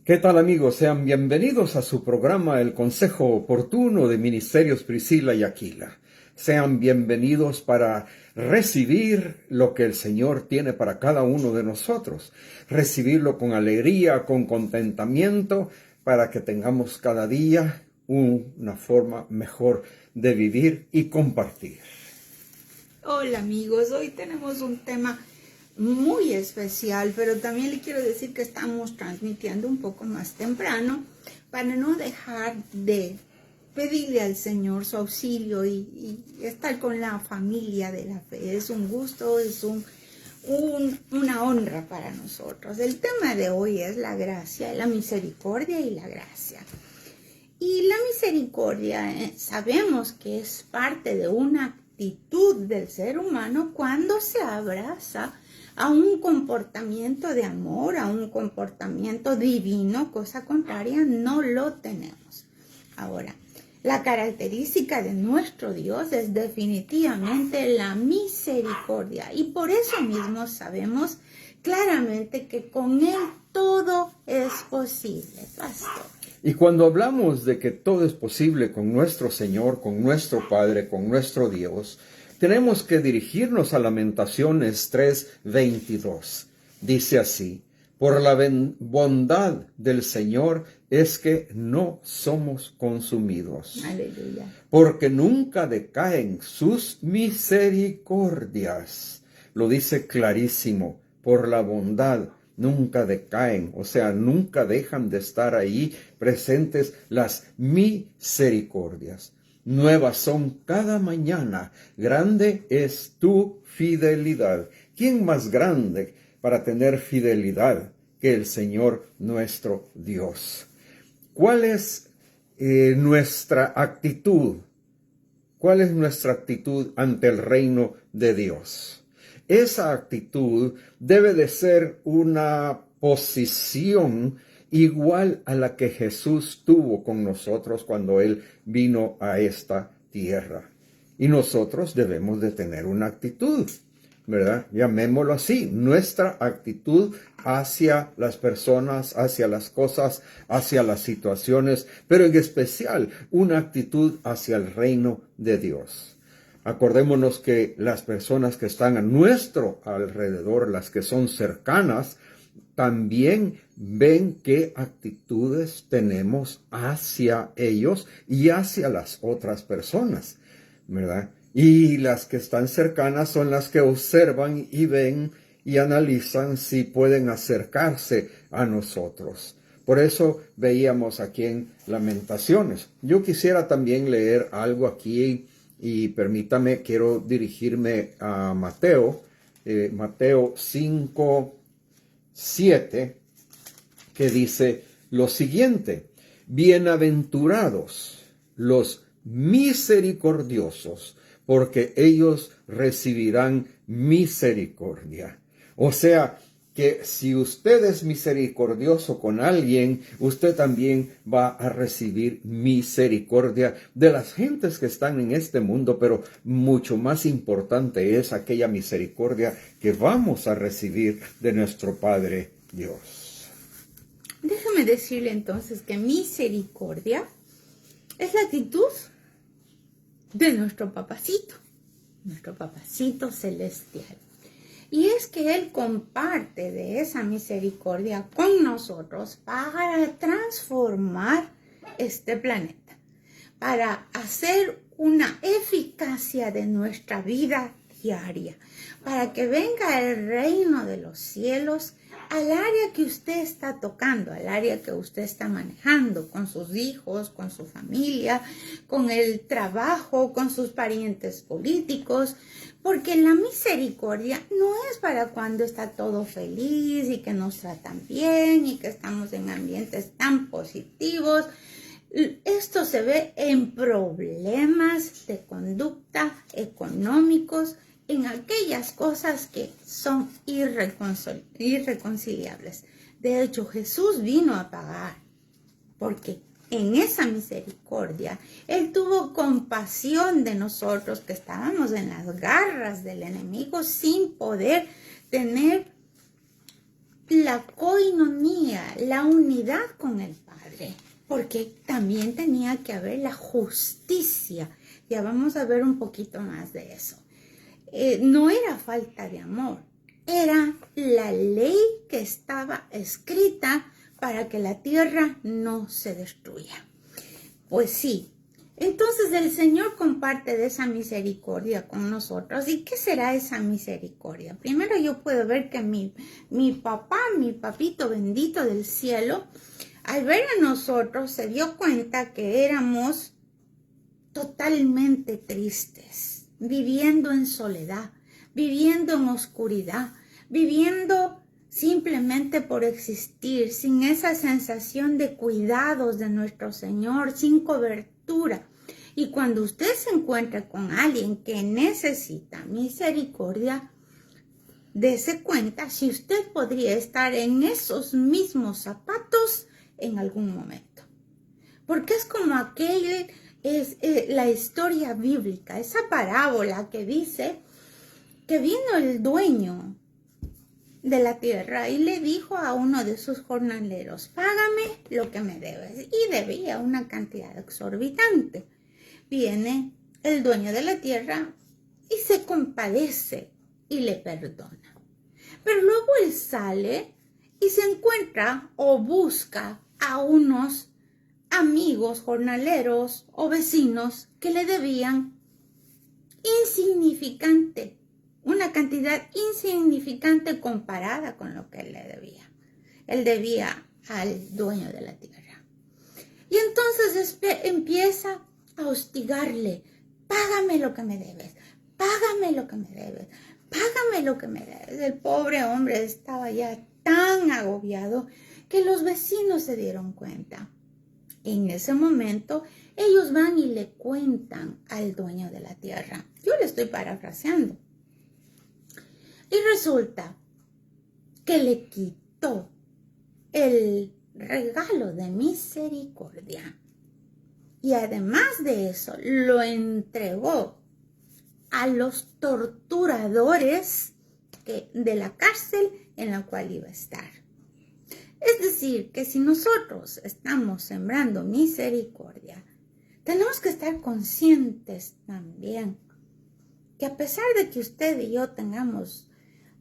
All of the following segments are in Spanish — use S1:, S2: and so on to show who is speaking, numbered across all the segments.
S1: ¿Qué tal, amigos? Sean bienvenidos a su programa El Consejo Oportuno de Ministerios Priscila y Aquila. Sean bienvenidos para recibir lo que el Señor tiene para cada uno de nosotros. Recibirlo con alegría, con contentamiento, para que tengamos cada día una forma mejor de vivir y compartir.
S2: Hola amigos, hoy tenemos un tema muy especial, pero también le quiero decir que estamos transmitiendo un poco más temprano para no dejar de pedirle al Señor su auxilio y estar con la familia de la fe. Es un gusto, es una honra para nosotros. El tema de hoy es la gracia, la misericordia y la gracia. Y la misericordia sabemos que es parte de una actitud del ser humano cuando se abraza a un comportamiento de amor, a un comportamiento divino, cosa contraria no lo tenemos. Ahora, la característica de nuestro Dios es definitivamente la misericordia y por eso mismo sabemos claramente que con Él todo es posible, pastor.
S1: Y cuando hablamos de que todo es posible con nuestro Señor, con nuestro Padre, con nuestro Dios, tenemos que dirigirnos a Lamentaciones 3:22. Dice así: por la bondad del Señor es que no somos consumidos.
S2: Aleluya.
S1: Porque nunca decaen sus misericordias. Lo dice clarísimo: por la bondad nunca decaen, o sea, nunca dejan de estar ahí presentes las misericordias. Nuevas son cada mañana, grande es tu fidelidad. ¿Quién más grande para tener fidelidad que el Señor nuestro Dios? ¿Cuál es nuestra actitud? ¿Cuál es nuestra actitud ante el reino de Dios? Esa actitud debe de ser una posición igual a la que Jesús tuvo con nosotros cuando Él vino a esta tierra. Y nosotros debemos de tener una actitud, ¿verdad? Llamémoslo así, nuestra actitud hacia las personas, hacia las cosas, hacia las situaciones, pero en especial una actitud hacia el reino de Dios. Acordémonos que las personas que están a nuestro alrededor, las que son cercanas, también ven qué actitudes tenemos hacia ellos y hacia las otras personas, ¿verdad? Y las que están cercanas son las que observan y ven y analizan si pueden acercarse a nosotros. Por eso veíamos aquí en Lamentaciones. Yo quisiera también leer algo aquí y permítame, quiero dirigirme a Mateo, Mateo 5:7, que dice lo siguiente: bienaventurados los misericordiosos, porque ellos recibirán misericordia. O sea, que si usted es misericordioso con alguien, usted también va a recibir misericordia de las gentes que están en este mundo, pero mucho más importante es aquella misericordia que vamos a recibir de nuestro Padre Dios.
S2: Déjame decirle entonces que misericordia es la actitud de nuestro papacito celestial. Y es que Él comparte de esa misericordia con nosotros para transformar este planeta, para hacer una eficacia de nuestra vida diaria, para que venga el reino de los cielos al área que usted está tocando, al área que usted está manejando, con sus hijos, con su familia, con el trabajo, con sus parientes políticos, porque la misericordia no es para cuando está todo feliz y que nos tratan bien y que estamos en ambientes tan positivos. Esto se ve en problemas de conducta económicos, en aquellas cosas que son irreconciliables. De hecho, Jesús vino a pagar, porque en esa misericordia Él tuvo compasión de nosotros que estábamos en las garras del enemigo sin poder tener la coinonía, la unidad con el Padre, porque también tenía que haber la justicia. Ya vamos a ver un poquito más de eso. No era falta de amor, era la ley que estaba escrita para que la tierra no se destruya. Pues sí, entonces el Señor comparte de esa misericordia con nosotros. ¿Y qué será esa misericordia? Primero yo puedo ver que mi papá, mi papito bendito del cielo, al ver a nosotros se dio cuenta que éramos totalmente tristes, viviendo en soledad, viviendo en oscuridad, viviendo simplemente por existir, sin esa sensación de cuidados de nuestro Señor, sin cobertura. Y cuando usted se encuentra con alguien que necesita misericordia, dése cuenta si usted podría estar en esos mismos zapatos en algún momento. Porque es como la historia bíblica, esa parábola que dice que vino el dueño de la tierra y le dijo a uno de sus jornaleros: págame lo que me debes. Y debía una cantidad exorbitante. Viene el dueño de la tierra y se compadece y le perdona. Pero luego él sale y se encuentra o busca a unos amigos jornaleros o vecinos que le debían insignificante, una cantidad insignificante comparada con lo que él le debía. Él debía al dueño de la tierra. Y entonces empieza a hostigarle: págame lo que me debes, págame lo que me debes, págame lo que me debes. El pobre hombre estaba ya tan agobiado que los vecinos se dieron cuenta. En ese momento, ellos van y le cuentan al dueño de la tierra. Yo le estoy parafraseando. Y resulta que le quitó el regalo de misericordia. Y además de eso, lo entregó a los torturadores de la cárcel en la cual iba a estar. Es decir, que si nosotros estamos sembrando misericordia, tenemos que estar conscientes también que a pesar de que usted y yo tengamos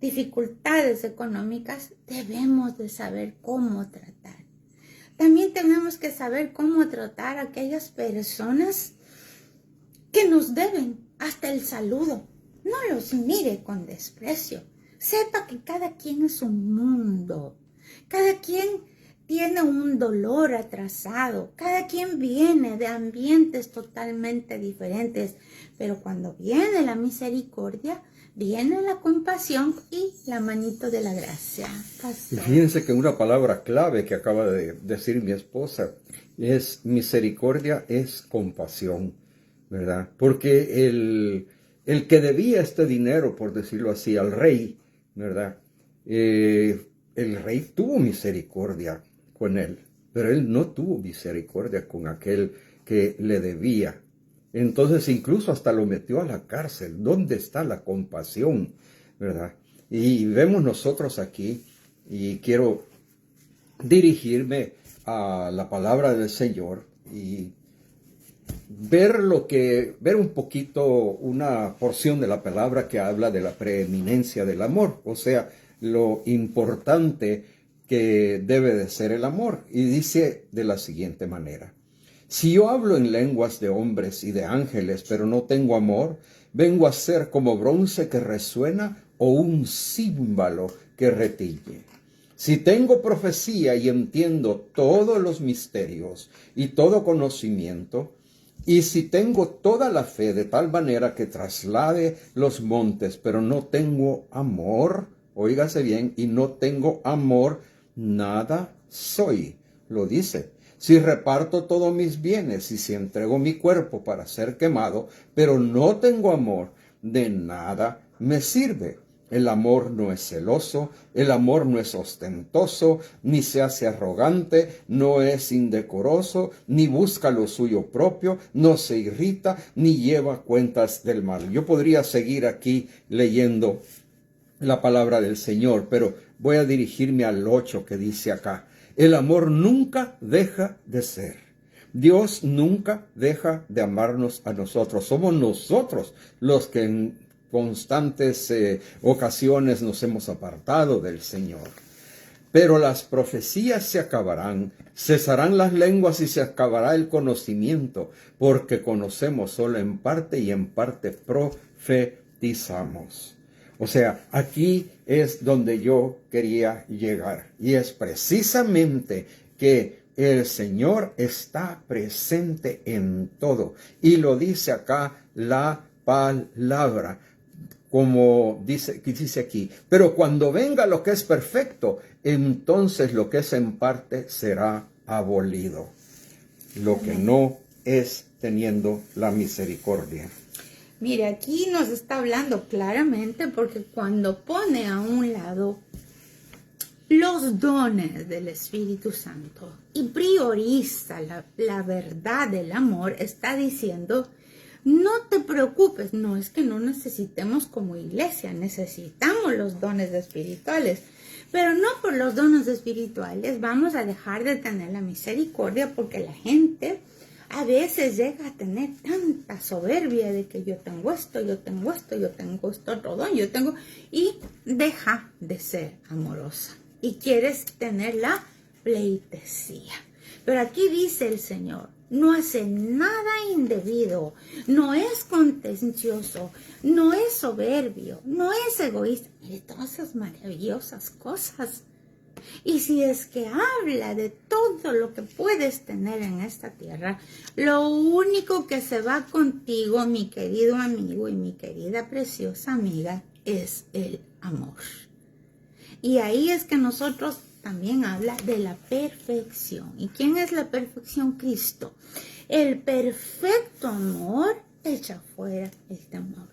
S2: dificultades económicas, debemos de saber cómo tratar. También tenemos que saber cómo tratar a aquellas personas que nos deben hasta el saludo. No los mire con desprecio. Sepa que cada quien es un mundo. Cada quien tiene un dolor atrasado. Cada quien viene de ambientes totalmente diferentes. Pero cuando viene la misericordia, viene la compasión y la manito de la gracia.
S1: Y fíjense que una palabra clave que acaba de decir mi esposa es misericordia, es compasión, ¿verdad? Porque el que debía este dinero, por decirlo así, al rey, ¿verdad? El rey tuvo misericordia con él, pero él no tuvo misericordia con aquel que le debía. Entonces incluso hasta lo metió a la cárcel. ¿Dónde está la compasión? ¿Verdad? Y vemos nosotros aquí, y quiero dirigirme a la palabra del Señor y ver un poquito una porción de la palabra que habla de la preeminencia del amor, o sea, lo importante que debe de ser el amor. Y dice de la siguiente manera: si yo hablo en lenguas de hombres y de ángeles, pero no tengo amor, vengo a ser como bronce que resuena o un címbalo que retiñe. Si tengo profecía y entiendo todos los misterios y todo conocimiento, y si tengo toda la fe de tal manera que traslade los montes, pero no tengo amor, óigase bien, y no tengo amor, nada soy. Lo dice. Si reparto todos mis bienes y si entrego mi cuerpo para ser quemado, pero no tengo amor, de nada me sirve. El amor no es celoso, el amor no es ostentoso, ni se hace arrogante, no es indecoroso, ni busca lo suyo propio, no se irrita, ni lleva cuentas del mal. Yo podría seguir aquí leyendo la palabra del Señor, pero voy a dirigirme al 8 que dice acá. El amor nunca deja de ser. Dios nunca deja de amarnos a nosotros. Somos nosotros los que en constantes ocasiones nos hemos apartado del Señor. Pero las profecías se acabarán, cesarán las lenguas y se acabará el conocimiento, porque conocemos solo en parte y en parte profetizamos. O sea, aquí es donde yo quería llegar. Y es precisamente que el Señor está presente en todo. Y lo dice acá la palabra, como dice aquí. Pero cuando venga lo que es perfecto, entonces lo que es en parte será abolido. Lo que no es teniendo la misericordia.
S2: Mire, aquí nos está hablando claramente porque cuando pone a un lado los dones del Espíritu Santo y prioriza la verdad del amor, está diciendo, no te preocupes, no es que no necesitemos como iglesia, necesitamos los dones espirituales, pero no por los dones espirituales vamos a dejar de tener la misericordia, porque la gente a veces llega a tener tanta soberbia de que yo tengo esto, yo tengo esto, yo tengo esto otro don, y deja de ser amorosa y quieres tener la pleitesía. Pero aquí dice el Señor, no hace nada indebido, no es contencioso, no es soberbio, no es egoísta. Mire todas esas maravillosas cosas. Y si es que habla de todo lo que puedes tener en esta tierra, lo único que se va contigo, mi querido amigo y mi querida preciosa amiga, es el amor. Y ahí es que nosotros también habla de la perfección. ¿Y quién es la perfección? Cristo. El perfecto amor echa fuera el temor.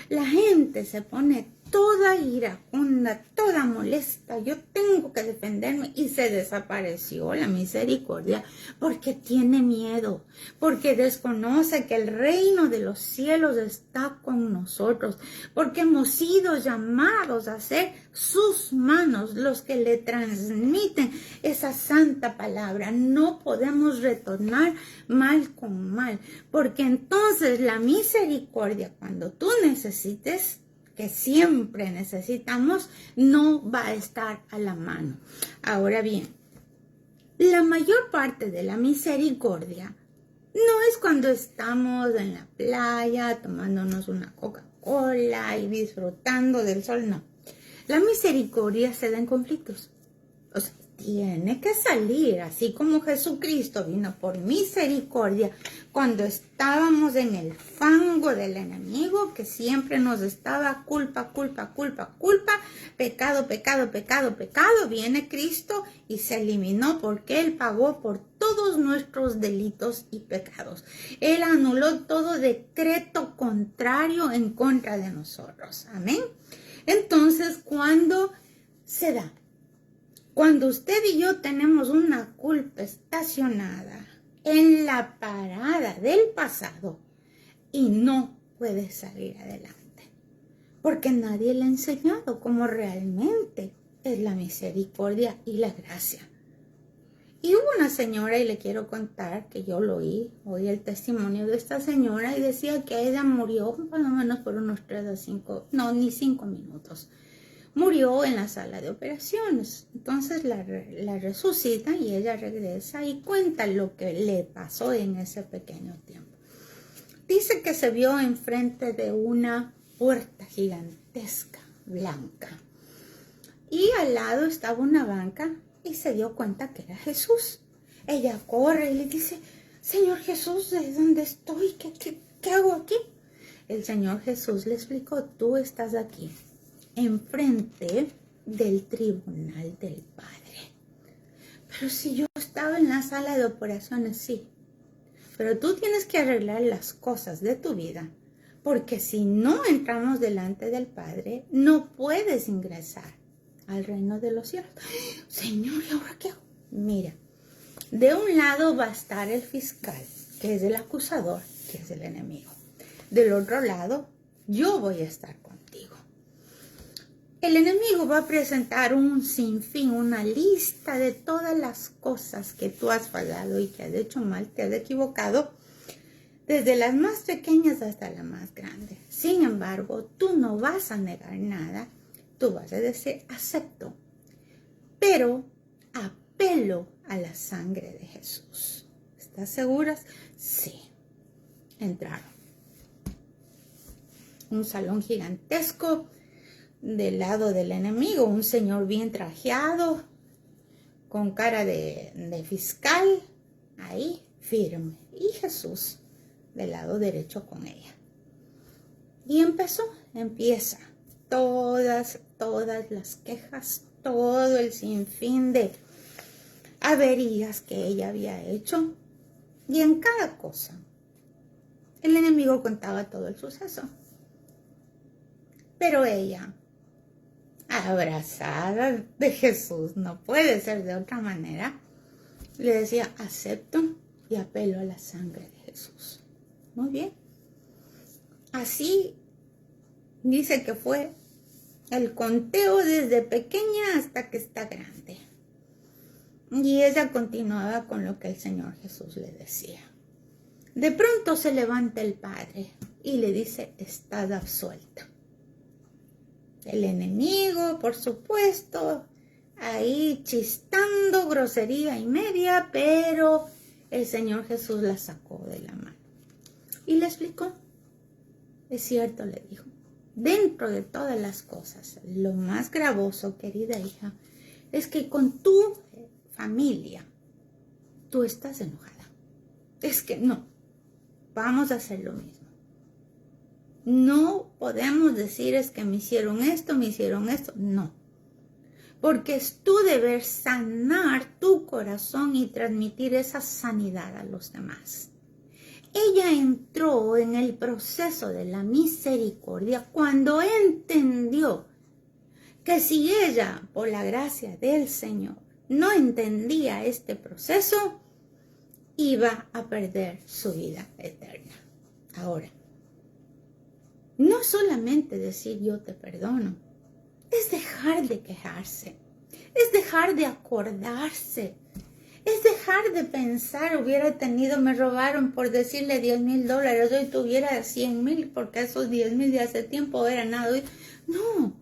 S2: La gente se pone toda iracunda, toda molesta. Yo tengo que defenderme, y se desapareció la misericordia porque tiene miedo, porque desconoce que el reino de los cielos está con nosotros, porque hemos sido llamados a ser sus manos los que le transmiten esa santa palabra. No podemos retornar mal con mal, porque entonces la misericordia, cuando tú necesites, que siempre necesitamos, no va a estar a la mano. Ahora bien, la mayor parte de la misericordia no es cuando estamos en la playa tomándonos una Coca-Cola y disfrutando del sol, no. La misericordia se da en conflictos. O sea, tiene que salir, así como Jesucristo vino por misericordia cuando estábamos en el fango del enemigo, que siempre nos estaba culpa, pecado, viene Cristo y se eliminó porque Él pagó por todos nuestros delitos y pecados. Él anuló todo decreto contrario en contra de nosotros. Amén. Entonces, ¿cuándo se da? Cuando usted y yo tenemos una culpa estacionada en la parada del pasado y no puede salir adelante, porque nadie le ha enseñado cómo realmente es la misericordia y la gracia. Y hubo una señora, y le quiero contar que yo lo oí el testimonio de esta señora, y decía que ella murió más o menos por unos 3 a 5, no, ni 5 minutos. Murió en la sala de operaciones. Entonces la resucitan y ella regresa y cuenta lo que le pasó en ese pequeño tiempo. Dice que se vio enfrente de una puerta gigantesca, blanca. Y al lado estaba una banca y se dio cuenta que era Jesús. Ella corre y le dice, Señor Jesús, ¿de dónde estoy? ¿Qué hago aquí? El Señor Jesús le explicó, tú estás aquí, enfrente del tribunal del Padre. Pero si yo estaba en la sala de operaciones, sí. Pero tú tienes que arreglar las cosas de tu vida, porque si no entramos delante del Padre, no puedes ingresar al reino de los cielos. Señor, ¿y ahora qué hago? Mira, de un lado va a estar el fiscal, que es el acusador, que es el enemigo. Del otro lado, yo voy a estar contigo. el enemigo va a presentar un sinfín, una lista de todas las cosas que tú has fallado y que has hecho mal, te has equivocado, desde las más pequeñas hasta las más grandes. Sin embargo, tú no vas a negar nada, tú vas a decir, acepto, pero apelo a la sangre de Jesús. ¿Estás seguras? Sí. Entraron. Un salón gigantesco del lado del enemigo, un señor bien trajeado, con cara de fiscal, ahí firme, y Jesús del lado derecho con ella. Y empieza todas las quejas, todo el sinfín de averías que ella había hecho, y en cada cosa el enemigo contaba todo el suceso. Pero ella, abrazada de Jesús, no puede ser de otra manera, le decía, acepto y apelo a la sangre de Jesús. Muy bien. Así dice que fue el conteo desde pequeña hasta que está grande. Y ella continuaba con lo que el Señor Jesús le decía. De pronto se levanta el padre y le dice, estás absuelta. El enemigo, por supuesto, ahí chistando grosería y media, pero el Señor Jesús la sacó de la mano. Y le explicó, es cierto, le dijo, dentro de todas las cosas, lo más gravoso, querida hija, es que con tu familia, tú estás enojada. Es que no, vamos a hacer lo mismo. No podemos decir es que me hicieron esto, no. Porque es tu deber sanar tu corazón y transmitir esa sanidad a los demás. Ella entró en el proceso de la misericordia cuando entendió que si ella, por la gracia del Señor, no entendía este proceso, iba a perder su vida eterna. Ahora, no solamente decir yo te perdono, es dejar de quejarse, es dejar de acordarse, es dejar de pensar, me robaron por decirle $10,000, hoy tuviera 100,000 porque esos 10,000 de hace tiempo eran nada. No,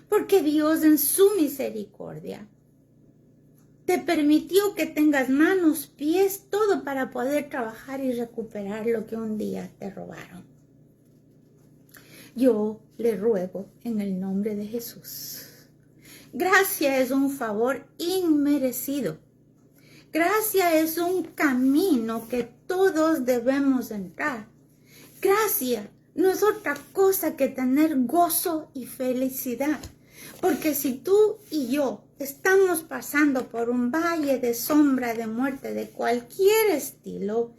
S2: porque Dios en su misericordia te permitió que tengas manos, pies, todo para poder trabajar y recuperar lo que un día te robaron. Yo le ruego en el nombre de Jesús. Gracia es un favor inmerecido. Gracia es un camino que todos debemos entrar. Gracia no es otra cosa que tener gozo y felicidad. Porque si tú y yo estamos pasando por un valle de sombra de muerte de cualquier estilo,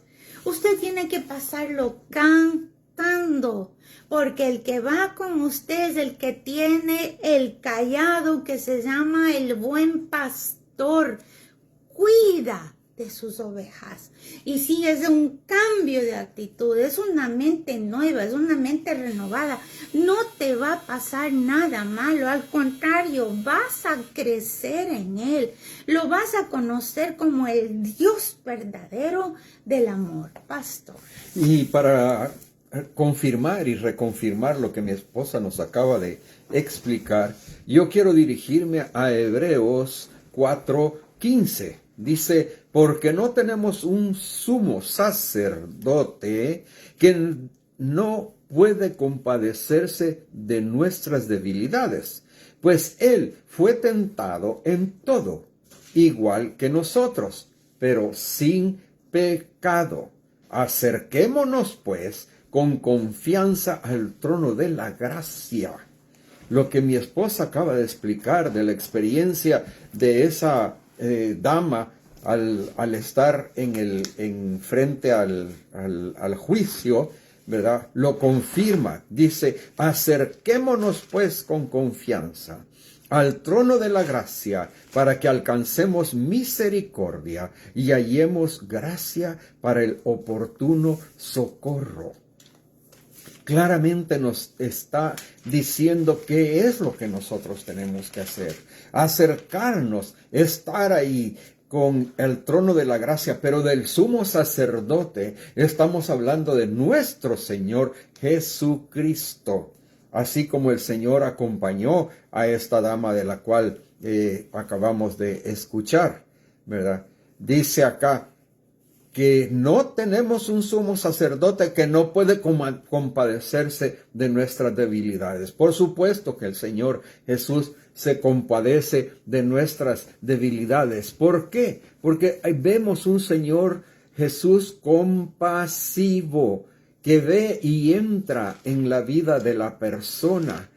S2: usted tiene que pasarlo cantando, porque el que va con usted es el que tiene el cayado que se llama el buen pastor. Cuida de sus ovejas. Y si es un cambio de actitud, es una mente nueva, es una mente renovada, no te va a pasar nada malo, al contrario, vas a crecer en él, lo vas a conocer como el Dios verdadero del amor, pastor.
S1: Y para confirmar y reconfirmar lo que mi esposa nos acaba de explicar, yo quiero dirigirme a Hebreos 4:15. Dice, porque no tenemos un sumo sacerdote que no puede compadecerse de nuestras debilidades, pues él fue tentado en todo, igual que nosotros, pero sin pecado. Acerquémonos, pues, con confianza al trono de la gracia. Lo que mi esposa acaba de explicar de la experiencia de esa dama al estar frente al juicio, ¿verdad? Lo confirma. Dice, acerquémonos pues con confianza al trono de la gracia para que alcancemos misericordia y hallemos gracia para el oportuno socorro. claramente nos está diciendo qué es lo que nosotros tenemos que hacer. Acercarnos, estar ahí con el trono de la gracia, pero del sumo sacerdote estamos hablando de nuestro Señor Jesucristo. Así como el Señor acompañó a esta dama de la cual acabamos de escuchar, ¿verdad? Dice acá que no tenemos un sumo sacerdote que no puede compadecerse de nuestras debilidades. Por supuesto que el Señor Jesús se compadece de nuestras debilidades. ¿Por qué? Porque vemos un Señor Jesús compasivo, que ve y entra en la vida de la persona,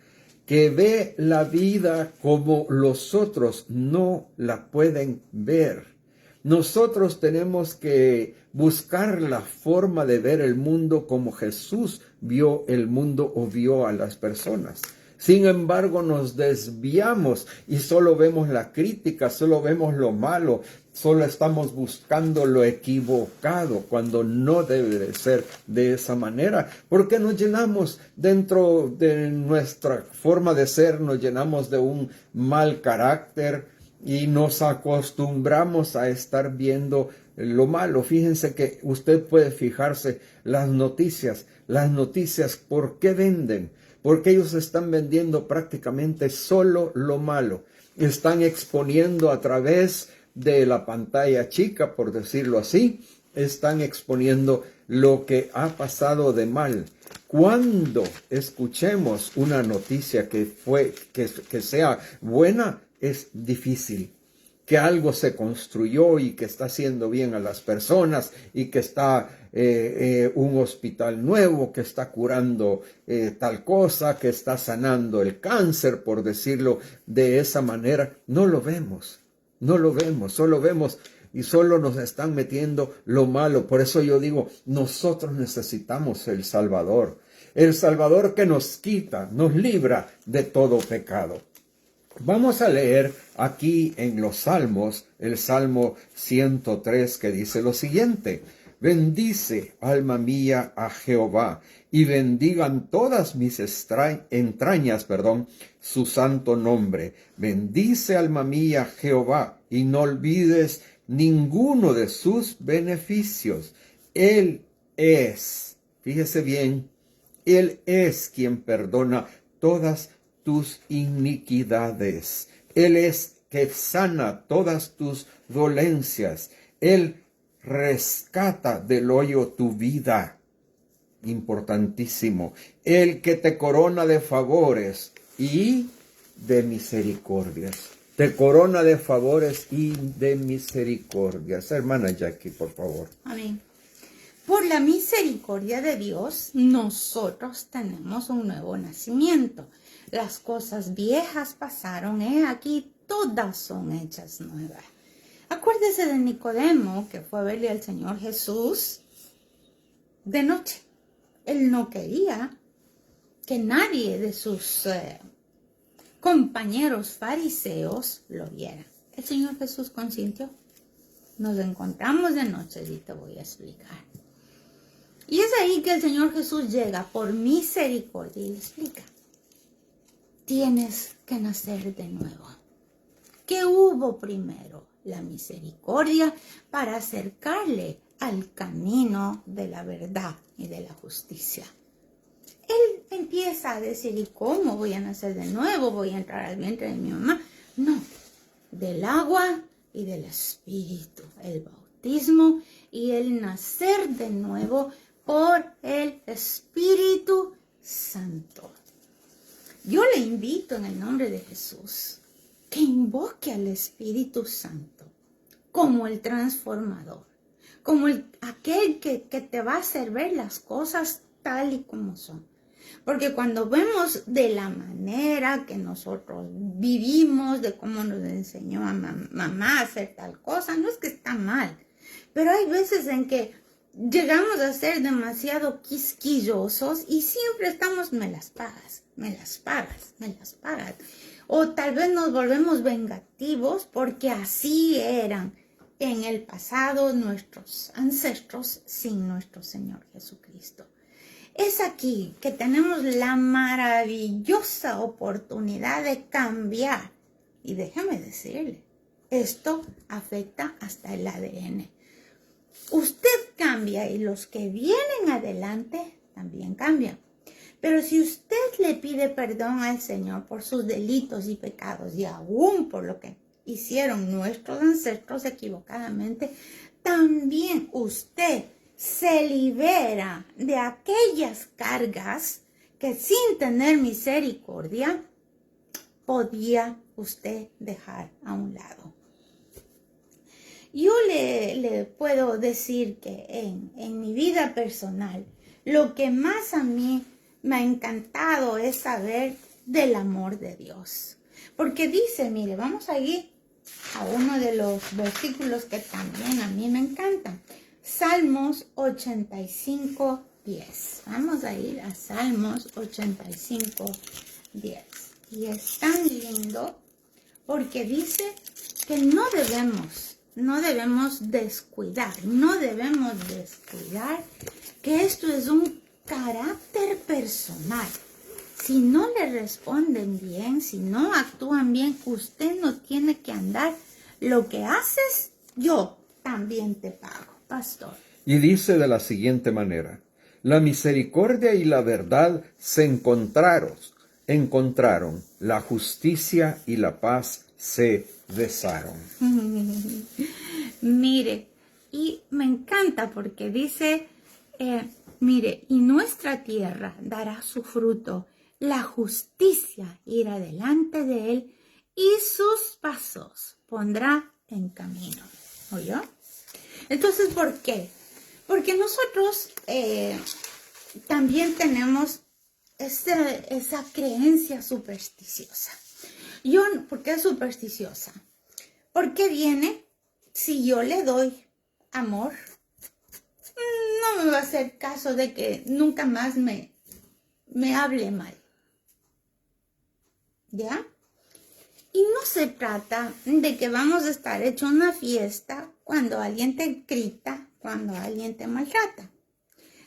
S1: que ve la vida como los otros no la pueden ver. Nosotros tenemos que buscar la forma de ver el mundo como Jesús vio el mundo o vio a las personas. Sin embargo, nos desviamos y solo vemos la crítica, solo vemos lo malo, solo estamos buscando lo equivocado cuando no debe de ser de esa manera, porque nos llenamos dentro de nuestra forma de ser, nos llenamos de un mal carácter y nos acostumbramos a estar viendo lo malo. Fíjense que usted puede fijarse las noticias, ¿por qué venden? Porque ellos están vendiendo prácticamente solo lo malo. Están exponiendo a través de la pantalla chica, por decirlo así, están exponiendo lo que ha pasado de mal. Cuando escuchemos una noticia que sea buena, es difícil. Que algo se construyó y que está haciendo bien a las personas y que está un hospital nuevo, que está curando tal cosa, que está sanando el cáncer, por decirlo de esa manera. No lo vemos, solo vemos y solo nos están metiendo lo malo. Por eso yo digo, nosotros necesitamos el Salvador que nos quita, nos libra de todo pecado. Vamos a leer aquí en los Salmos, el Salmo 103, que dice lo siguiente: bendice, alma mía, a Jehová, y bendigan todas mis entrañas, su santo nombre. Bendice, alma mía, Jehová, y no olvides ninguno de sus beneficios. Él es, fíjese bien, Él es quien perdona todas tus iniquidades. Él es que sana todas tus dolencias. Él rescata del hoyo tu vida. Importantísimo. Él que te corona de favores y de misericordias. Te corona de favores y de misericordias. Hermana Jackie, por favor.
S2: Amén. Por la misericordia de Dios, nosotros tenemos un nuevo nacimiento. Las cosas viejas pasaron, aquí todas son hechas nuevas. Acuérdese de Nicodemo, que fue a verle al Señor Jesús de noche. Él no quería que nadie de sus compañeros fariseos lo viera. El Señor Jesús consintió. Nos encontramos de noche y te voy a explicar. Y es ahí que el Señor Jesús llega por misericordia y le explica. Tienes que nacer de nuevo. ¿Qué hubo primero? La misericordia para acercarle al camino de la verdad y de la justicia. Él empieza a decir, ¿y cómo voy a nacer de nuevo? ¿Voy a entrar al vientre de mi mamá? No, del agua y del Espíritu. El bautismo y el nacer de nuevo por el Espíritu Santo. Yo le invito en el nombre de Jesús que invoque al Espíritu Santo como el transformador, como aquel que te va a hacer ver las cosas tal y como son. Porque cuando vemos de la manera que nosotros vivimos, de cómo nos enseñó a mamá a hacer tal cosa, no es que está mal, pero hay veces en que llegamos a ser demasiado quisquillosos y siempre estamos, me las pagas. O tal vez nos volvemos vengativos porque así eran en el pasado nuestros ancestros sin nuestro Señor Jesucristo. Es aquí que tenemos la maravillosa oportunidad de cambiar. Y déjame decirle, esto afecta hasta el ADN. Usted cambia y los que vienen adelante también cambian. Pero si usted le pide perdón al Señor por sus delitos y pecados y aún por lo que hicieron nuestros ancestros equivocadamente, también usted se libera de aquellas cargas que sin tener misericordia podía usted dejar a un lado. Yo le puedo decir que en mi vida personal, lo que más a mí me ha encantado es saber del amor de Dios. Porque dice, mire, vamos a ir a uno de los versículos que también a mí me encantan. Salmos 85, 10. Vamos a ir a Salmos 85, 10. Y es tan lindo porque dice que no debemos descuidar que esto es un carácter personal. Si no le responden bien, si no actúan bien, usted no tiene que andar. Lo que haces, yo también te pago, pastor.
S1: Y dice de la siguiente manera: la misericordia y la verdad se encontraron, la justicia y la paz se besaron.
S2: Mire, y me encanta porque dice, mire, y nuestra tierra dará su fruto, la justicia irá delante de él y sus pasos pondrá en camino. ¿Oyó? Entonces, ¿por qué? Porque nosotros también tenemos esa creencia supersticiosa. ¿Por qué es supersticiosa? Porque viene, si yo le doy amor, no me va a hacer caso de que nunca más me hable mal. ¿Ya? Y no se trata de que vamos a estar hecho una fiesta cuando alguien te grita, cuando alguien te maltrata.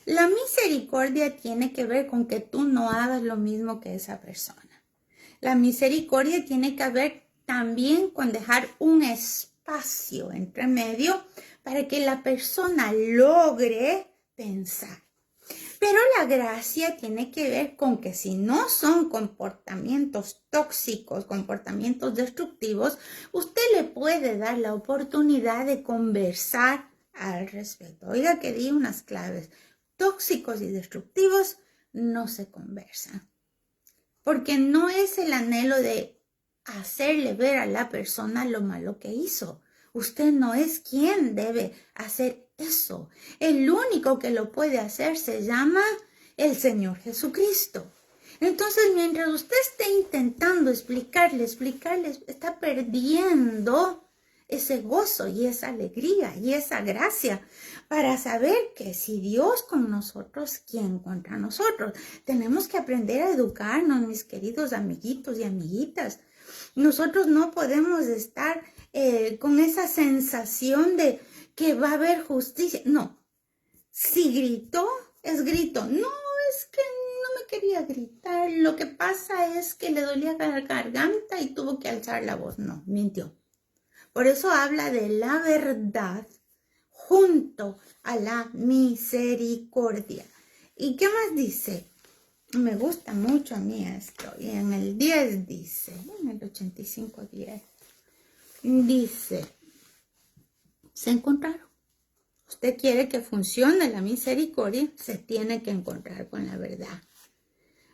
S2: La misericordia tiene que ver con que tú no hagas lo mismo que esa persona. La misericordia tiene que ver también con dejar un espacio entre medio para que la persona logre pensar. Pero la gracia tiene que ver con que si no son comportamientos tóxicos, comportamientos destructivos, usted le puede dar la oportunidad de conversar al respecto. Oiga que di unas claves. Tóxicos y destructivos no se conversan. Porque no es el anhelo de hacerle ver a la persona lo malo que hizo. Usted no es quien debe hacer eso. El único que lo puede hacer se llama el Señor Jesucristo. Entonces, mientras usted esté intentando explicarle, está perdiendo ese gozo y esa alegría y esa gracia para saber que si Dios con nosotros, ¿quién contra nosotros? Tenemos que aprender a educarnos, mis queridos amiguitos y amiguitas. Nosotros no podemos estar con esa sensación de que va a haber justicia. No, si gritó, es grito. No, es que no me quería gritar. Lo que pasa es que le dolía la garganta y tuvo que alzar la voz. No, mintió. Por eso habla de la verdad junto a la misericordia. ¿Y qué más dice? Me gusta mucho a mí esto. Y en el 10 dice, en el 85:10, dice, se encontraron. Usted quiere que funcione la misericordia, se tiene que encontrar con la verdad.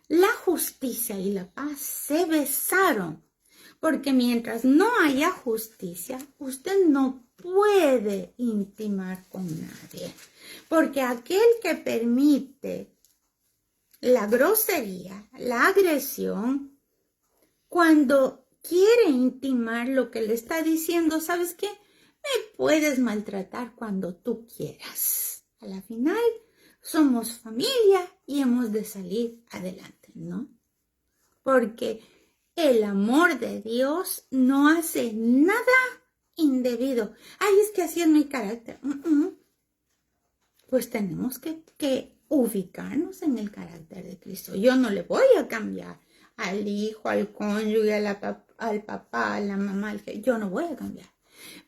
S2: La justicia y la paz se besaron, porque mientras no haya justicia, usted no puede intimar con nadie. Porque aquel que permite la grosería, la agresión, cuando quiere intimar, lo que le está diciendo, ¿sabes qué? Me puedes maltratar cuando tú quieras. A la final, somos familia y hemos de salir adelante, ¿no? Porque el amor de Dios no hace nada indebido. Ay, es que así es mi carácter. Pues tenemos que ubicarnos en el carácter de Cristo. Yo no le voy a cambiar al hijo, al cónyuge, al papá, a la mamá, yo no voy a cambiar.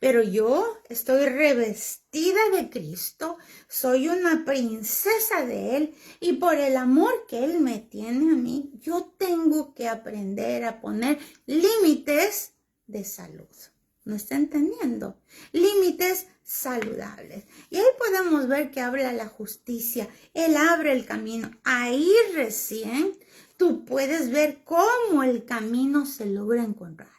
S2: Pero yo estoy revestida de Cristo, soy una princesa de Él y por el amor que Él me tiene a mí, yo tengo que aprender a poner límites de salud. ¿No está entendiendo? Límites saludables. Y ahí podemos ver que habla la justicia. Él abre el camino. Ahí recién tú puedes ver cómo el camino se logra encontrar.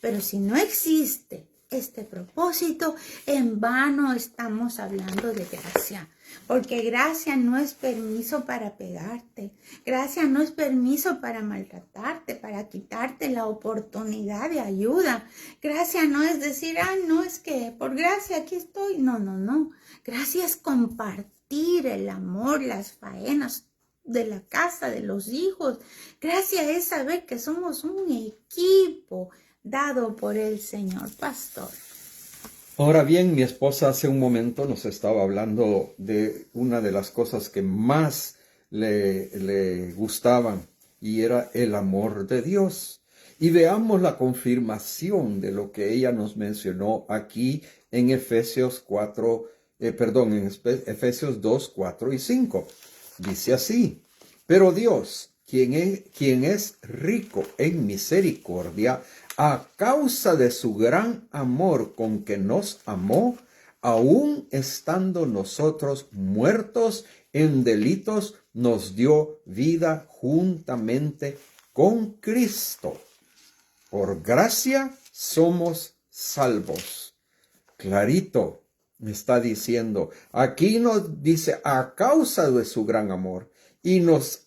S2: Pero si no existe este propósito, en vano estamos hablando de gracia. Porque gracia no es permiso para pegarte. Gracia no es permiso para maltratarte, para quitarte la oportunidad de ayuda. Gracia no es decir, no, es que por gracia aquí estoy. No, no, no. Gracia es compartir el amor, las faenas de la casa, de los hijos. Gracia es saber que somos un equipo dado por el Señor. Pastor.
S1: Ahora bien, mi esposa hace un momento nos estaba hablando de una de las cosas que más le gustaban y era el amor de Dios. Y veamos la confirmación de lo que ella nos mencionó aquí en Efesios 2, 4 y 5. Dice así: pero Dios, quien es rico en misericordia, a causa de su gran amor con que nos amó, aun estando nosotros muertos en delitos, nos dio vida juntamente con Cristo. Por gracia somos salvos. Clarito me está diciendo. Aquí nos dice a causa de su gran amor y nos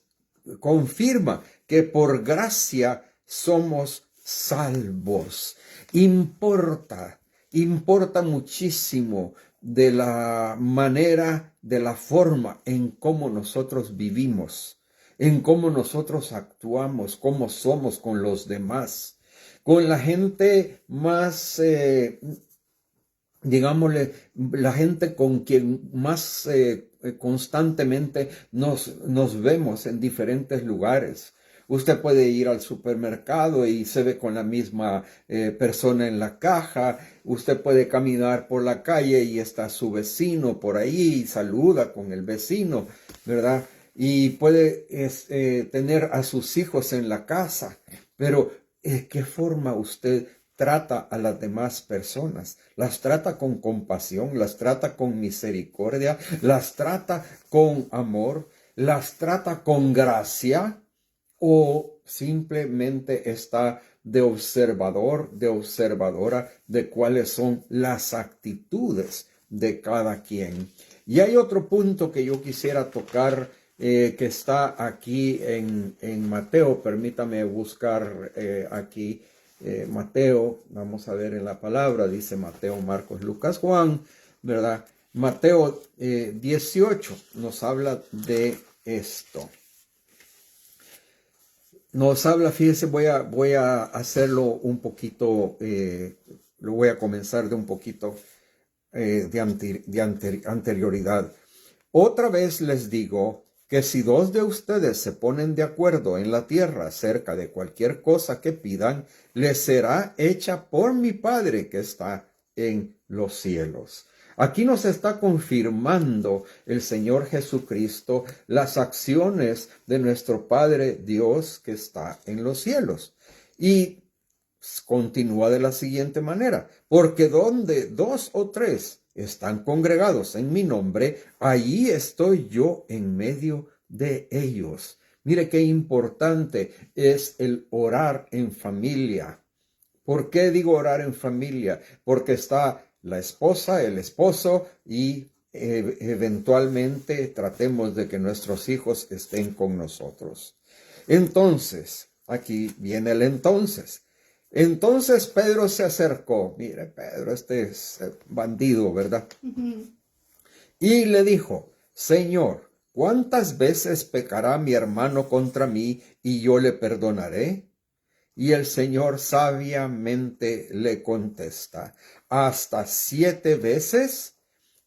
S1: confirma que por gracia somos salvos. Importa muchísimo de la manera, de la forma en cómo nosotros vivimos, en cómo nosotros actuamos, cómo somos con los demás, con la gente más, digámosle, la gente con quien más constantemente nos vemos en diferentes lugares. Usted puede ir al supermercado y se ve con la misma persona en la caja. Usted puede caminar por la calle y está su vecino por ahí y saluda con el vecino, ¿verdad? Y puede tener a sus hijos en la casa. Pero, ¿qué forma usted trata a las demás personas? Las trata con compasión, las trata con misericordia, las trata con amor, las trata con gracia, o simplemente está de observador, de observadora de cuáles son las actitudes de cada quien. Y hay otro punto que yo quisiera tocar que está aquí en Mateo. Permítame buscar aquí Mateo. Vamos a ver en la palabra. Dice Mateo, Marcos, Lucas, Juan, ¿verdad? Mateo 18 nos habla de esto. Nos habla, fíjese, voy a hacerlo un poquito, lo voy a comenzar de un poquito de anterioridad. Otra vez les digo que si dos de ustedes se ponen de acuerdo en la tierra acerca de cualquier cosa que pidan, les será hecha por mi Padre que está en los cielos. Aquí nos está confirmando el Señor Jesucristo las acciones de nuestro Padre Dios que está en los cielos. Y continúa de la siguiente manera: porque donde 2 o 3 están congregados en mi nombre, allí estoy yo en medio de ellos. Mire qué importante es el orar en familia. ¿Por qué digo orar en familia? Porque está la esposa, el esposo y eventualmente tratemos de que nuestros hijos estén con nosotros. Entonces, aquí viene el entonces. Entonces Pedro se acercó. Mire, Pedro, este es bandido, ¿verdad? Y le dijo: Señor, ¿cuántas veces pecará mi hermano contra mí y yo le perdonaré? Y el Señor sabiamente le contesta: ¿hasta 7 veces?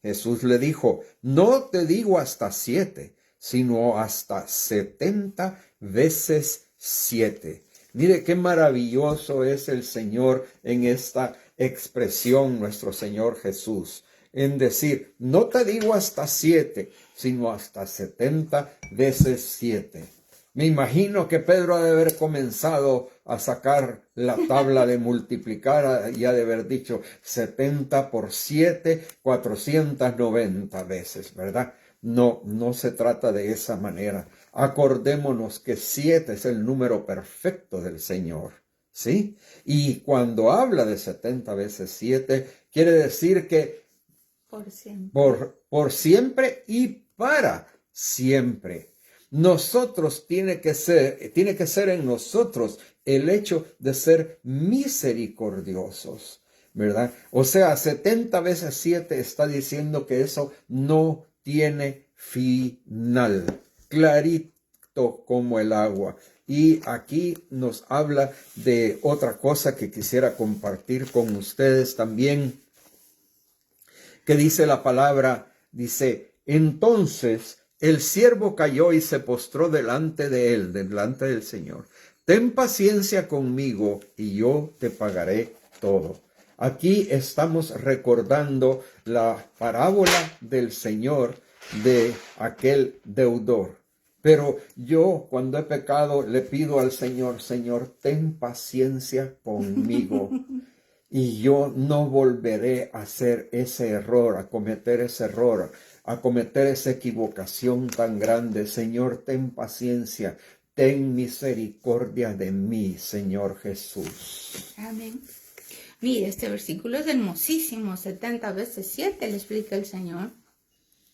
S1: Jesús le dijo: no te digo hasta 7, sino hasta 70 veces 7. Mire qué maravilloso es el Señor en esta expresión, nuestro Señor Jesús, en decir, no te digo hasta 7, sino hasta 70 veces 7. Me imagino que Pedro ha de haber comenzado a sacar la tabla de multiplicar y ha de haber dicho 70 por 7, 490 veces, ¿verdad? No, no se trata de esa manera. Acordémonos que 7 es el número perfecto del Señor, ¿sí? Y cuando habla de 70 veces 7, quiere decir que por siempre y para siempre. Nosotros tiene que ser en nosotros el hecho de ser misericordiosos, ¿verdad? O sea, 70 veces 7 está diciendo que eso no tiene final, clarito como el agua. Y aquí nos habla de otra cosa que quisiera compartir con ustedes también, que dice la palabra, dice, entonces el siervo cayó y se postró delante de él, delante del Señor. Ten paciencia conmigo y yo te pagaré todo. Aquí estamos recordando la parábola del Señor de aquel deudor. Pero yo, cuando he pecado, le pido al Señor, Señor, ten paciencia conmigo. Y yo no volveré a hacer ese error, a cometer ese error, a cometer esa equivocación tan grande. Señor, ten paciencia, ten misericordia de mí, Señor Jesús.
S2: Amén. Mire, este versículo es hermosísimo, 70 veces 7 le explica el Señor.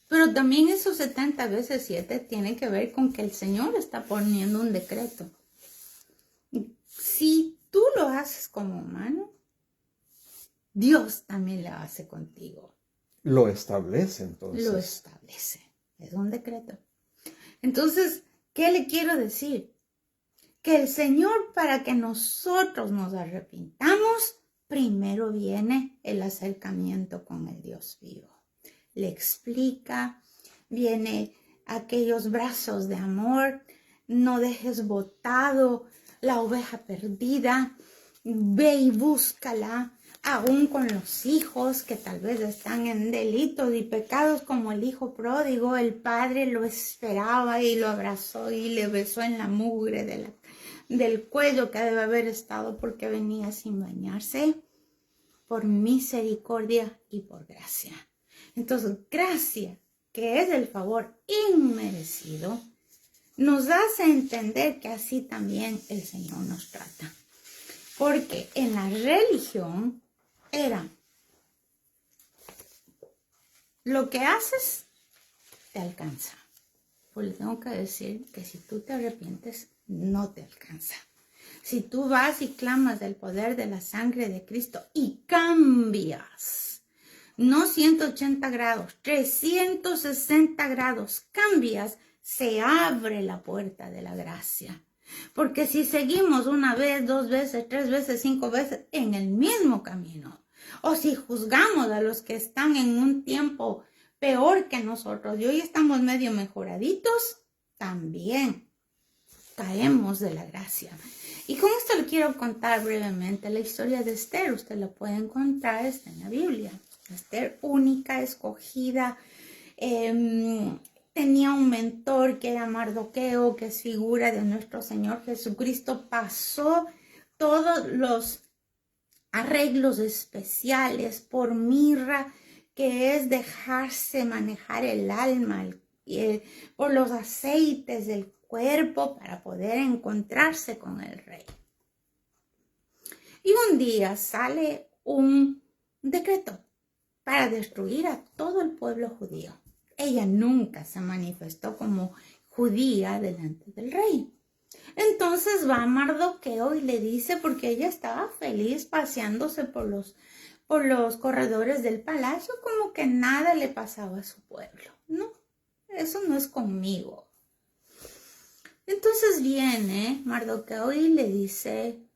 S2: Pero también esos 70 veces 7 tienen que ver con que el Señor está poniendo un decreto. Si tú lo haces como humano, Dios también lo hace contigo.
S1: Lo establece entonces.
S2: Lo establece. Es un decreto. Entonces, ¿qué le quiero decir? Que el Señor, para que nosotros nos arrepintamos, primero viene el acercamiento con el Dios vivo. Le explica, viene aquellos brazos de amor, no dejes botado la oveja perdida, ve y búscala, aún con los hijos que tal vez están en delitos y pecados como el hijo pródigo. El padre lo esperaba y lo abrazó y le besó en la mugre del cuello que debe haber estado porque venía sin bañarse, por misericordia y por gracia. Entonces, gracia, que es el favor inmerecido, nos hace entender que así también el Señor nos trata. Porque en la religión era, lo que haces te alcanza. Pues le tengo que decir que si tú te arrepientes, no te alcanza. Si tú vas y clamas del poder de la sangre de Cristo y cambias, no 180 grados, 360 grados, cambias, se abre la puerta de la gracia. Porque si seguimos una vez, 2 veces, 3 veces, 5 veces en el mismo camino, o si juzgamos a los que están en un tiempo peor que nosotros y hoy estamos medio mejoraditos, también caemos de la gracia. Y con esto le quiero contar brevemente la historia de Esther. Usted la puede encontrar, está en la Biblia. Esther, única, escogida, tenía un mentor que era Mardoqueo, que es figura de nuestro Señor Jesucristo. Pasó todos los arreglos especiales por mirra, que es dejarse manejar el alma, por los aceites del cuerpo para poder encontrarse con el rey. Y un día sale un decreto para destruir a todo el pueblo judío. Ella nunca se manifestó como judía delante del rey. Entonces va a Mardoqueo y le dice, porque ella estaba feliz paseándose por los corredores del palacio, como que nada le pasaba a su pueblo. No, eso no es conmigo. Entonces viene Mardoqueo y le dice,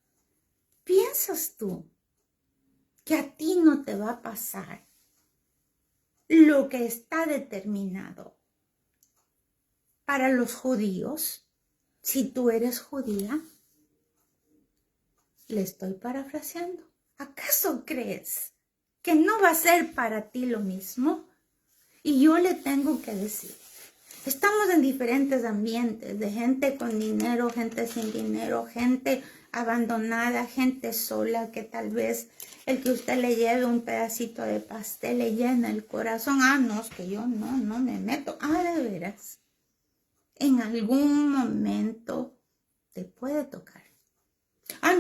S2: ¿piensas tú que a ti no te va a pasar lo que está determinado para los judíos, si tú eres judía, le estoy parafraseando. ¿Acaso crees que no va a ser para ti lo mismo? Y yo le tengo que decir, estamos en diferentes ambientes, de gente con dinero, gente sin dinero, gente abandonada, gente sola, que tal vez el que usted le lleve un pedacito de pastel le llena el corazón. No, es que yo no me meto. De veras, en algún momento te puede tocar.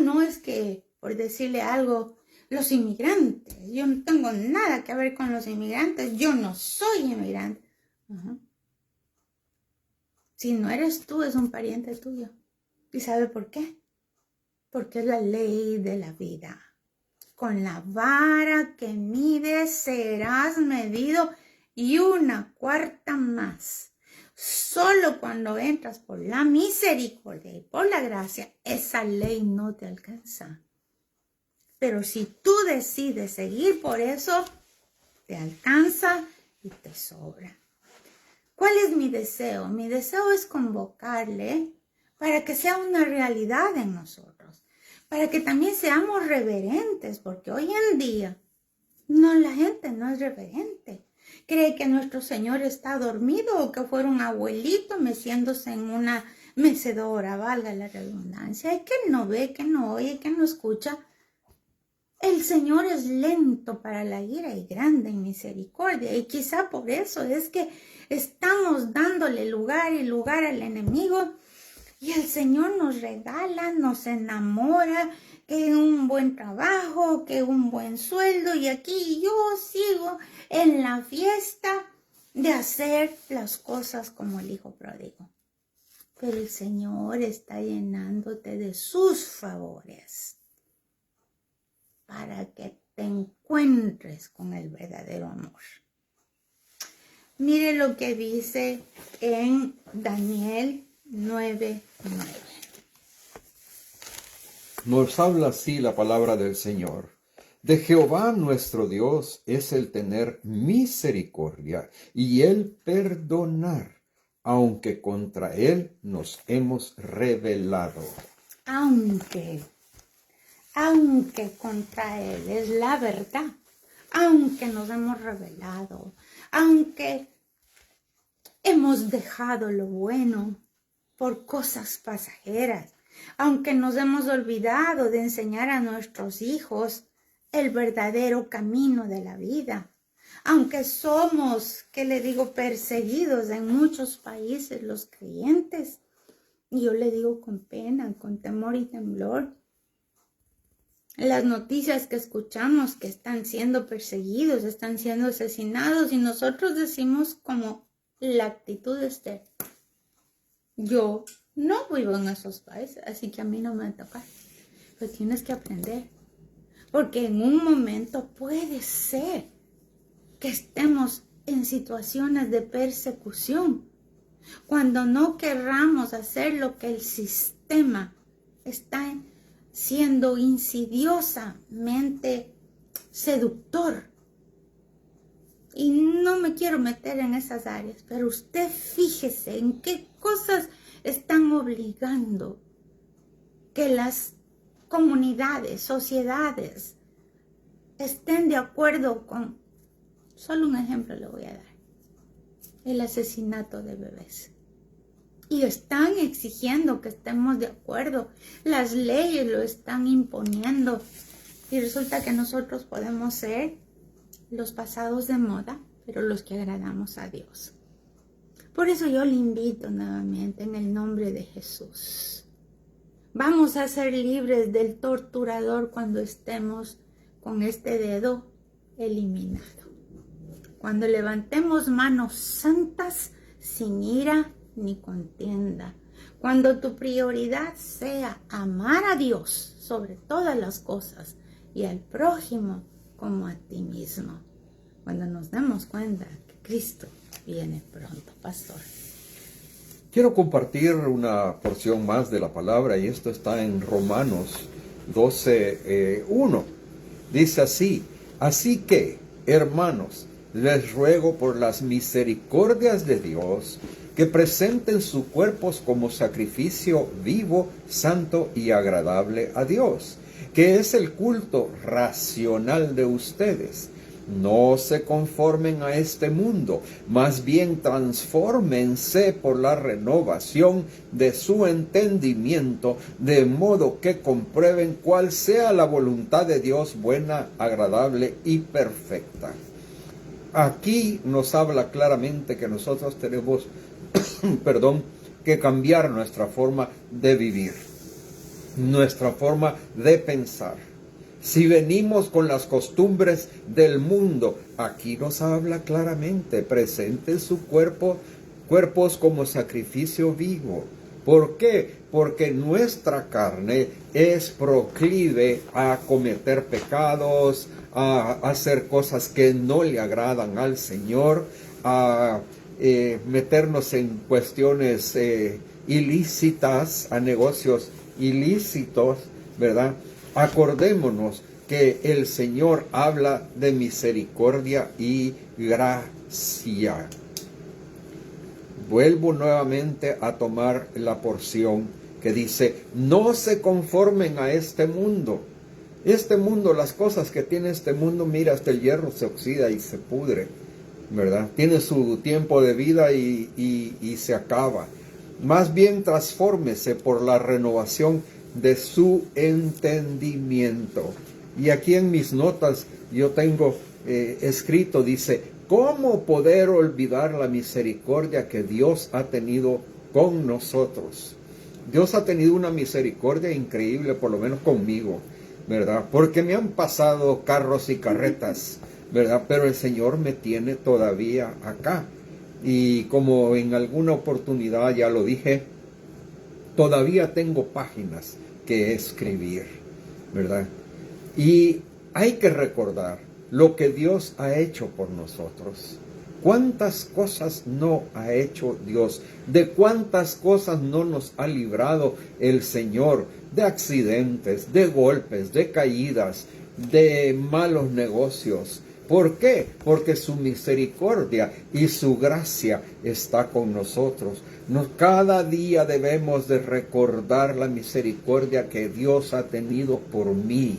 S2: No, es que, por decirle algo, los inmigrantes, yo no tengo nada que ver con los inmigrantes, yo no soy inmigrante. Si no eres tú, es un pariente tuyo. ¿Y sabe por qué? Porque es la ley de la vida. Con la vara que mides serás medido y 1/4 más. Solo cuando entras por la misericordia y por la gracia, esa ley no te alcanza. Pero si tú decides seguir por eso, te alcanza y te sobra. ¿Cuál es mi deseo? Mi deseo es convocarle para que sea una realidad en nosotros, para que también seamos reverentes, porque hoy en día la gente no es reverente. Cree que nuestro Señor está dormido o que fuera un abuelito meciéndose en una mecedora, valga la redundancia, y que no ve, que no oye, que no escucha. El Señor es lento para la ira y grande en misericordia, y quizá por eso es que estamos dándole lugar y lugar al enemigo, y el Señor nos regala, nos enamora, que un buen trabajo, que un buen sueldo, y aquí yo sigo en la fiesta de hacer las cosas como el hijo pródigo. Pero el Señor está llenándote de sus favores para que te encuentres con el verdadero amor. Mire lo que dice en Daniel 9:9.
S1: Nos habla así la palabra del Señor. De Jehová nuestro Dios es el tener misericordia y el perdonar, aunque contra él nos hemos rebelado.
S2: Aunque contra él es la verdad, aunque nos hemos rebelado, aunque hemos dejado lo bueno por cosas pasajeras, aunque nos hemos olvidado de enseñar a nuestros hijos el verdadero camino de la vida, aunque somos, perseguidos en muchos países los creyentes, y yo le digo con pena, con temor y temblor, las noticias que escuchamos que están siendo perseguidos, están siendo asesinados, y nosotros decimos como la actitud de Esther: yo no vivo en esos países, así que a mí no me va a tocar. Pero tienes que aprender, porque en un momento puede ser que estemos en situaciones de persecución, cuando no querramos hacer lo que el sistema está siendo insidiosamente seductor. Y no me quiero meter en esas áreas, pero usted fíjese en qué cosas están obligando que las comunidades, sociedades estén de acuerdo con. Solo un ejemplo le voy a dar: el asesinato de bebés. Y están exigiendo que estemos de acuerdo. Las leyes lo están imponiendo. Y resulta que nosotros podemos ser los pasados de moda, pero los que agradamos a Dios. Por eso yo le invito nuevamente en el nombre de Jesús. Vamos a ser libres del torturador cuando estemos con este dedo eliminado. Cuando levantemos manos santas, sin ira ni contienda. Cuando tu prioridad sea amar a Dios sobre todas las cosas y al prójimo como a ti mismo. Cuando nos demos cuenta que Cristo viene pronto, pastor.
S1: Quiero compartir una porción más de la palabra, y esto está en Romanos 12:1. Dice así: así que, hermanos, les ruego por las misericordias de Dios que presenten sus cuerpos como sacrificio vivo, santo y agradable a Dios, que es el culto racional de ustedes. No se conformen a este mundo, más bien transfórmense por la renovación de su entendimiento, de modo que comprueben cuál sea la voluntad de Dios buena, agradable y perfecta. Aquí nos habla claramente que nosotros tenemos, que cambiar nuestra forma de vivir, nuestra forma de pensar. Si venimos con las costumbres del mundo, aquí nos habla claramente, presenten sus cuerpos como sacrificio vivo. ¿Por qué? Porque nuestra carne es proclive a cometer pecados, a hacer cosas que no le agradan al Señor, a meternos en cuestiones ilícitas, a negocios ilícitos, ¿verdad? Acordémonos que el Señor habla de misericordia y gracia. Vuelvo nuevamente a tomar la porción que dice, no se conformen a este mundo. Este mundo, las cosas que tiene este mundo, mira, hasta el hierro se oxida y se pudre, ¿verdad? Tiene su tiempo de vida y se acaba. Más bien transfórmese por la renovación de su entendimiento. Y aquí en mis notas yo tengo escrito, dice, ¿cómo poder olvidar la misericordia que Dios ha tenido con nosotros? Dios ha tenido una misericordia increíble, por lo menos conmigo, ¿verdad? Porque me han pasado carros y carretas, ¿verdad? Pero el Señor me tiene todavía acá. Y como en alguna oportunidad ya lo dije, todavía tengo páginas que escribir, ¿verdad? Y hay que recordar lo que Dios ha hecho por nosotros. ¿Cuántas cosas no ha hecho Dios? ¿De cuántas cosas no nos ha librado el Señor? De accidentes, de golpes, de caídas, de malos negocios. ¿Por qué? Porque su misericordia y su gracia está con nosotros. Cada día debemos de recordar la misericordia que Dios ha tenido por mí.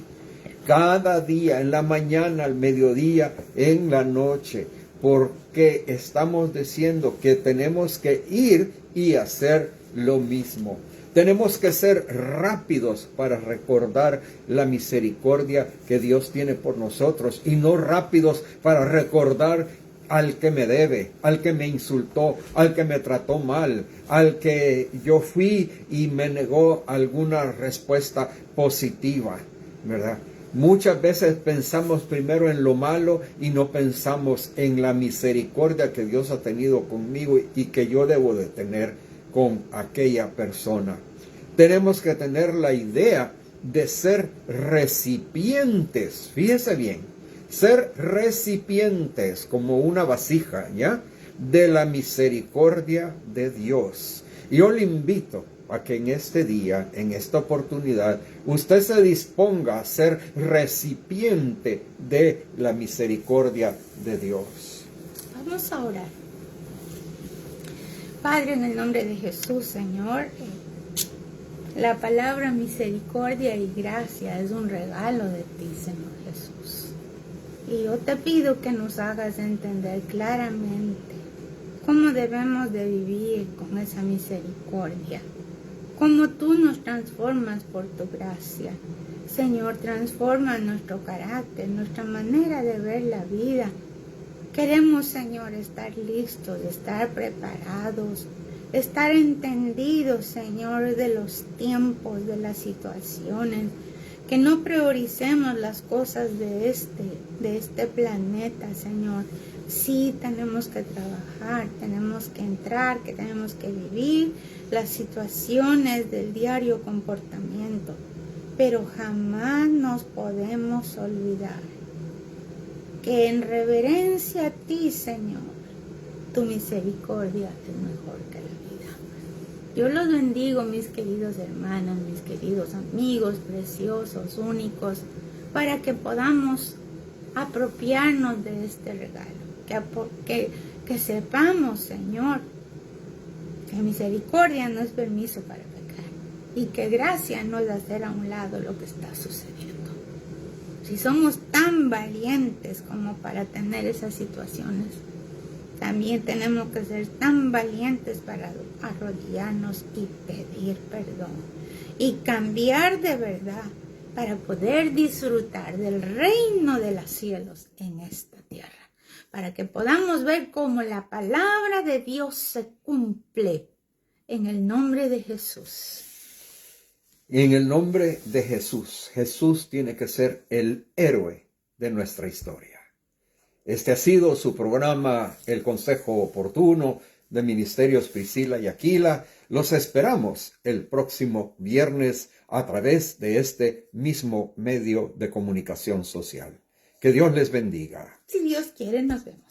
S1: Cada día, en la mañana, al mediodía, en la noche. Porque estamos diciendo que tenemos que ir y hacer lo mismo. Tenemos que ser rápidos para recordar la misericordia que Dios tiene por nosotros y no rápidos para recordar al que me debe, al que me insultó, al que me trató mal, al que yo fui y me negó alguna respuesta positiva, ¿verdad? Muchas veces pensamos primero en lo malo y no pensamos en la misericordia que Dios ha tenido conmigo y que yo debo de tener con aquella persona. Tenemos que tener la idea de ser recipientes, fíjese bien, ser recipientes como una vasija, ¿ya? De la misericordia de Dios. Y yo le invito a que en este día, en esta oportunidad, usted se disponga a ser recipiente de la misericordia de Dios.
S2: Vamos a orar. Padre, en el nombre de Jesús, Señor, la palabra misericordia y gracia es un regalo de ti, Señor Jesús. Y yo te pido que nos hagas entender claramente cómo debemos de vivir con esa misericordia. Cómo tú nos transformas por tu gracia. Señor, transforma nuestro carácter, nuestra manera de ver la vida. Queremos, Señor, estar listos, estar preparados, estar entendidos, Señor, de los tiempos, de las situaciones. Que no prioricemos las cosas de este planeta, Señor. Sí, tenemos que trabajar, tenemos que entrar, que tenemos que vivir las situaciones del diario comportamiento. Pero jamás nos podemos olvidar que en reverencia a ti, Señor, tu misericordia es mejor que la vida. Yo los bendigo, mis queridos hermanos, mis queridos amigos preciosos, únicos, para que podamos apropiarnos de este regalo. que sepamos, Señor, que misericordia no es permiso para pecar y que gracia no es hacer a un lado lo que está sucediendo. Si somos tan valientes como para tener esas situaciones, también tenemos que ser tan valientes para arrodillarnos y pedir perdón y cambiar de verdad para poder disfrutar del reino de los cielos en esta tierra, para que podamos ver cómo la palabra de Dios se cumple en el nombre de Jesús.
S1: En el nombre de Jesús, Jesús tiene que ser el héroe de nuestra historia. Este ha sido su programa, El Consejo Oportuno de Ministerios Priscila y Aquila. Los esperamos el próximo viernes a través de este mismo medio de comunicación social. Que Dios les bendiga.
S2: Si Dios quiere, nos vemos.